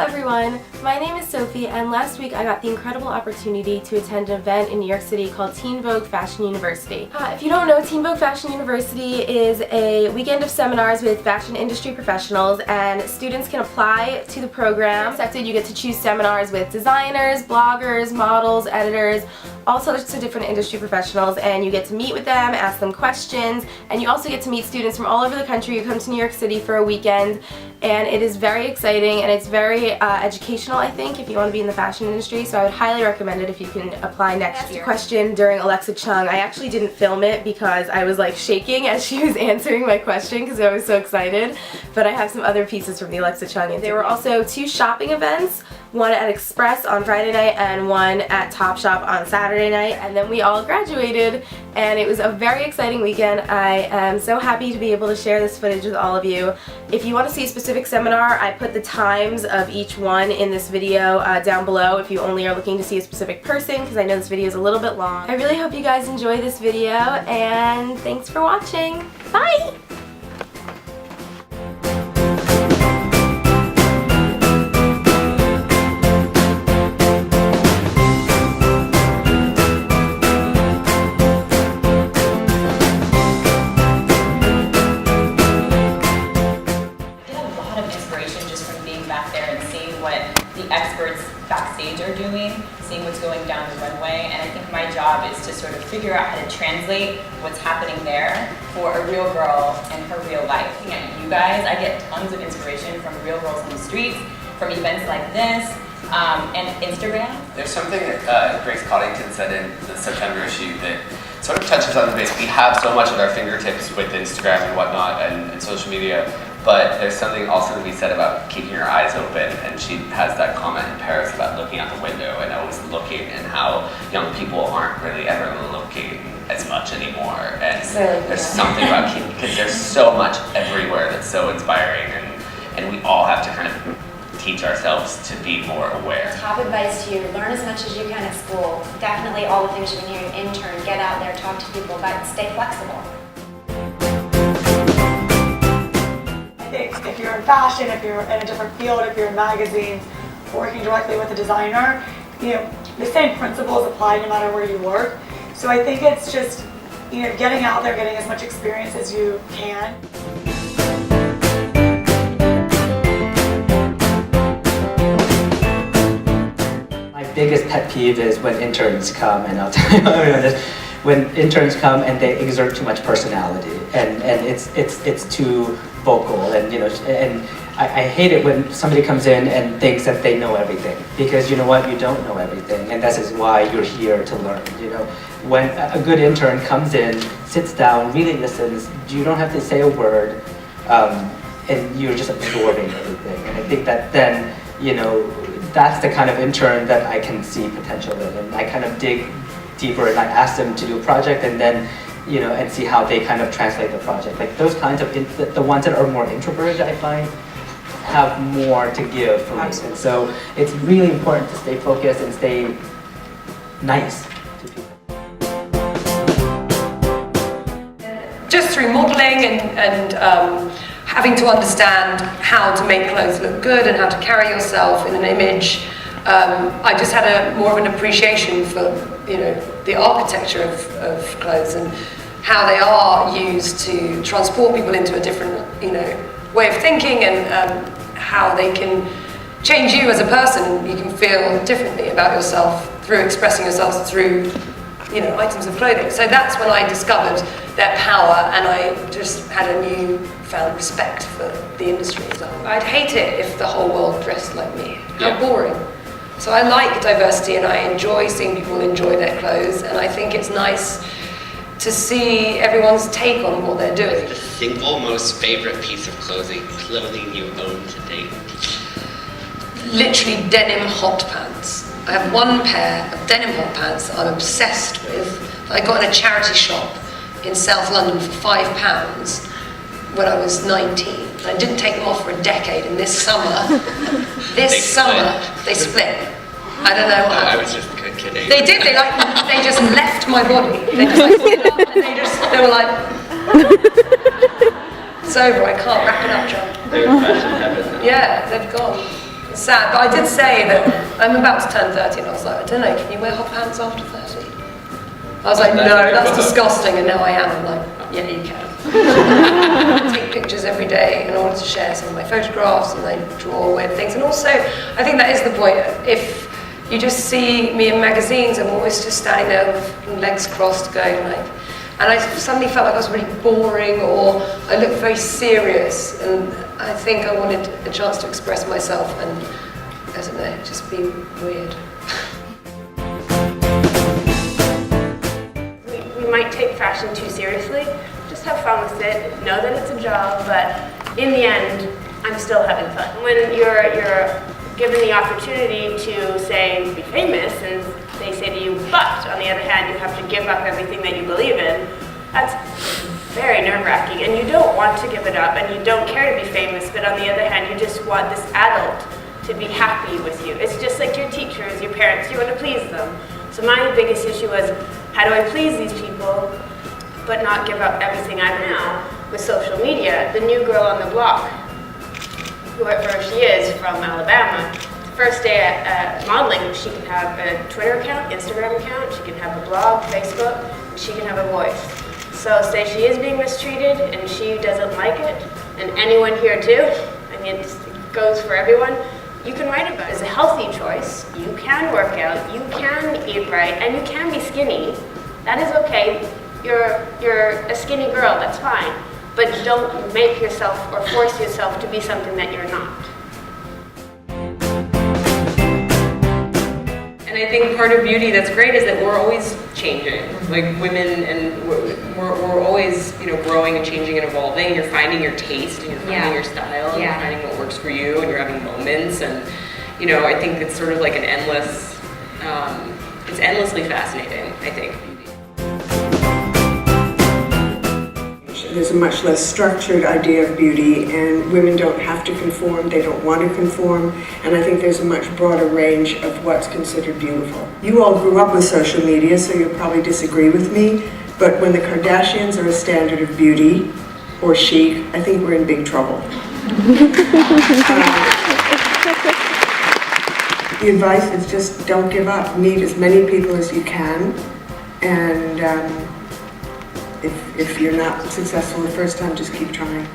everyone, my name is Sophie, and last week I got the incredible opportunity to attend an event in New York City called Teen Vogue Fashion University. If you don't know, Teen Vogue Fashion University is a weekend of seminars with fashion industry professionals, and students can apply to the program. Accepted, you get to choose seminars with designers, bloggers, models, editors, all sorts of different industry professionals, and you get to meet with them, ask them questions, and you also get to meet students from all over the country who come to New York City for a weekend, and it is very exciting and it's very educational, I think, if you want to be in the fashion industry, so I would highly recommend it if you can apply next year. Question during Alexa Chung. I actually didn't film it because I was like shaking as she was answering my question because I was so excited, but I have some other pieces from the Alexa Chung interview. There were also two shopping events, one at Express on Friday night and one at Topshop on Saturday night, and then we all graduated, and it was a very exciting weekend. I am so happy to be able to share this footage with all of you. If you want to see a specific seminar, I put the times of each one in this video down below if you only are looking to see a specific person, because I know this video is a little bit long. I really hope you guys enjoy this video, and thanks for watching. Bye! Backstage are doing, seeing what's going down the runway, and I think my job is to sort of figure out how to translate what's happening there for a real girl and her real life. Looking at you guys, I get tons of inspiration from real girls on the streets, from events like this, and Instagram. There's something that Grace Coddington said in the September issue that sort of touches on the base. We have so much at our fingertips with Instagram and whatnot and social media, but there's something also to be said about keeping your eyes open, and she has that comment in Paris about looking out the window and always looking, and how young people aren't really ever looking as much anymore. And there's something about keeping, because there's so much everywhere that's so inspiring, and we all have to kind of teach ourselves to be more aware. Top advice to you, learn as much as you can at school. Definitely all the things you've been hearing, intern, get out there, talk to people, but stay flexible. If you're in fashion, if you're in a different field, if you're in magazines, working directly with a designer, you know, the same principles apply no matter where you work. So I think it's just, you know, getting out there, getting as much experience as you can. My biggest pet peeve is when interns come, and I'll tell you everyone this, when interns come and they exert too much personality, and it's too vocal, and you know, and I hate it when somebody comes in and thinks that they know everything, because you know what, you don't know everything, and that is why you're here to learn. You know, when a good intern comes in, sits down, really listens, you don't have to say a word, and you're just absorbing everything. And I think that then, you know, that's the kind of intern that I can see potential in, and I kind of dig deeper, and I ask them to do a project, and then, you know, and see how they kind of translate the project. Like those kinds of, the ones that are more introverted, I find, have more to give for me. And so it's really important to stay focused and stay nice to people. Just through modeling and having to understand how to make clothes look good and how to carry yourself in an image, I just had more of an appreciation for, you know, the architecture of clothes and how they are used to transport people into a different, you know, way of thinking, and how they can change you as a person. You can feel differently about yourself through expressing yourself through, you know, items of clothing. So that's when I discovered their power, and I just had a newfound respect for the industry as a whole. I'd hate it if the whole world dressed like me. How boring. So I like diversity, and I enjoy seeing people enjoy their clothes, and I think it's nice to see everyone's take on what they're doing. The single most favorite piece of clothing you own to date? Literally denim hot pants. I have one pair of denim hot pants that I'm obsessed with, that I got in a charity shop in South London for £5 when I was 19. And I didn't take them off for a decade, and this summer, they split. I don't know what happened. I was just kidding. They did, they just left my body. They just like stood up, and they were like, it's over, I can't wrap it up, John. They were fashion heaven. Yeah, they've gone. It's sad, but I did say that I'm about to turn 30 and I was like, I don't know, can you wear hot pants after 30? I was like, no, that's disgusting, and now I am. I'm like, yeah, you can. I take pictures every day in order to share some of my photographs, and I draw weird things. And also, I think that is the point. If you just see me in magazines, I'm always just standing there with legs crossed going like, and I suddenly felt like I was really boring, or I looked very serious, and I think I wanted a chance to express myself and, I don't know, just be weird. We might take fashion too seriously. Just have fun with it, know that it's a job, but in the end, I'm still having fun. When you're given the opportunity to, say, be famous, and they say to you, but on the other hand, you have to give up everything that you believe in, that's very nerve-wracking, and you don't want to give it up, and you don't care to be famous, but on the other hand, you just want this adult to be happy with you. It's just like your teachers, your parents, you want to please them. So my biggest issue was, how do I please these people, but not give up everything I have now? With social media, the new girl on the block, whoever she is from Alabama, the first day at modeling, she can have a Twitter account, Instagram account, she can have a blog, Facebook, and she can have a voice. So say she is being mistreated and she doesn't like it, and anyone here too, I mean, it goes for everyone, you can write about it. It's a healthy choice. You can work out, you can eat right, and you can be skinny. That is okay. You're a skinny girl, that's fine. But don't make yourself or force yourself to be something that you're not. And I think part of beauty that's great is that we're always changing, like women, and we're always, you know, growing and changing and evolving. You're finding your taste and you're finding your style and you're finding what works for you, and you're having moments. And you know, I think it's sort of like an endless, it's endlessly fascinating, I think. There's a much less structured idea of beauty, and women don't have to conform, they don't want to conform, and I think there's a much broader range of what's considered beautiful. You all grew up with social media, so you'll probably disagree with me, but when the Kardashians are a standard of beauty, or chic, I think we're in big trouble. The advice is just don't give up. Meet as many people as you can, and if you're not successful the first time, just keep trying.